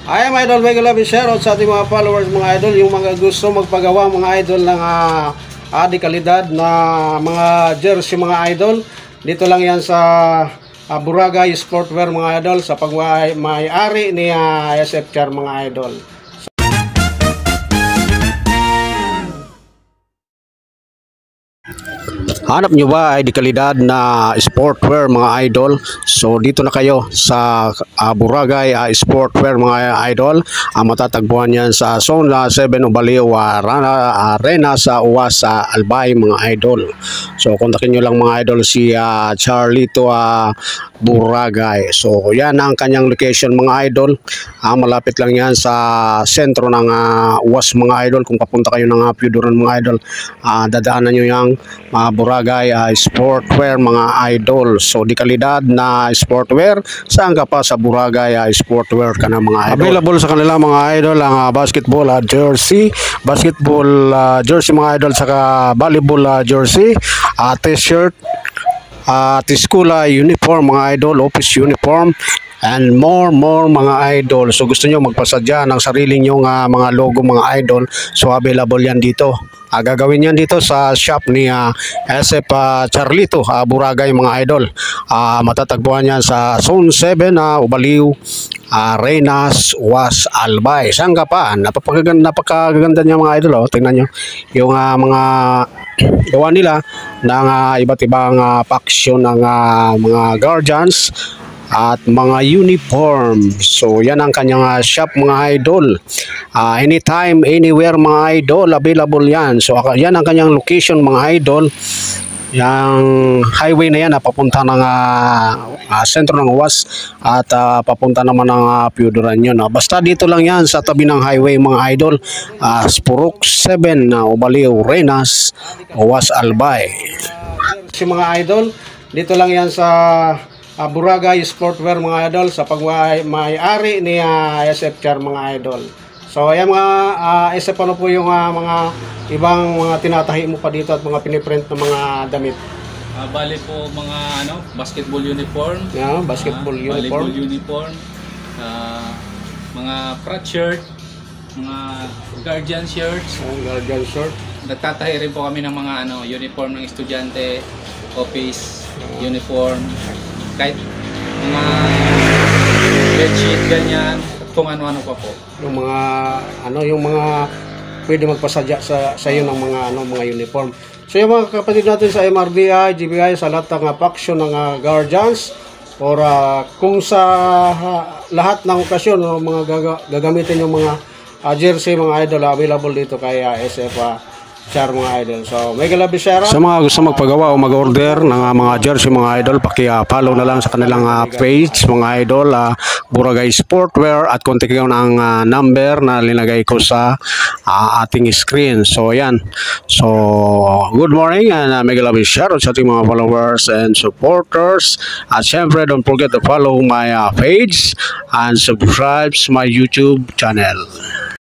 I am Idol Mega Love, shoutout sa ating mga followers mga idol, yung mga gusto magpagawa mga idol ng adi kalidad na mga jersey mga idol. Dito lang yan sa Boracay Sportwear mga idol, sa pagmay-ari ni SF Char mga idol. Hanap nyo ba ay di kalidad na sportwear mga idol? So dito na kayo sa Boracay Sportwear mga idol. Matatagpuan yan sa Zone 7 Ubaliw Arena sa Uwas Albay mga idol. So kontakin nyo lang mga idol si Charlito Boracay. So yan ang kanyang location mga idol. Malapit lang yan sa sentro ng Uwas mga idol. Kung papunta kayo ng Piuduran mga idol, dadaanan nyo yung Boracay Sportwear mga idol. So di kalidad na sportwear, saan ka pa sa Boracay Sportwear ka na mga idol. Available sa kanila mga idol ang basketball jersey, jersey mga idol, saka volleyball jersey, t-shirt, school uniform mga idol, office uniform, and more mga idol. So gusto nyo magpasadya ng sarili nyong mga logo mga idol, so available yan dito. Gagawin yan dito sa shop ni SF Charlito Boracay mga idol. Matatagpuan yan sa Zone 7 Ubaliw Arenas Was Albay. Saan ka pa? Napakaganda niya mga idol. Tingnan nyo yung mga gawa nila ng iba't ibang faction ng mga guardians at mga uniform. So yan ang kanyang shop mga idol. Anytime, anywhere mga idol, available yan. So yan ang kanyang location mga idol. Yung highway na yan papunta ng sentro ng Uwas at papunta naman ng Piuduran yun. Basta dito lang yan sa tabi ng highway mga idol. Spurok 7 Ubaliw Arenas Uwas Albay. Si mga idol, dito lang yan sa Boracay Sportwear mga idol, sa pagmay-ari ni SF Char mga idol. So ayan mga SF, ano po yung mga ibang mga tinatahi mo pa dito at mga piniprint na mga damit? Bali po mga basketball uniform. Yeah, basketball uniform. Volleyball uniform. Mga frat shirt, mga guardian shirts. Guardian shirt. Nagtatahi rin po kami ng mga uniform ng estudyante, office uniform. Kahit mga bedsheet ganyan, kung ano-ano pa po. Yung mga pwede magpasadya sa iyo ng mga uniform. So yung mga kapatid natin sa MRBI, GBI, sa lahat ng faction ng guardians, or kung sa lahat ng okasyon mga gagamitin yung mga jersey mga idol, available dito kay SF Char mga idol. So Mega Love share. Sa mga gusto magpagawa o mag-order ng mga jersey mga idol, paki-follow na lang sa kanilang page mga idol, Boracay Sportwear, at kontak kayo ng number na linagay ko sa ating screen. So yan. So good morning and Mega Love share sa ating mga followers and supporters. At syempre don't forget to follow my page and subscribe my YouTube channel.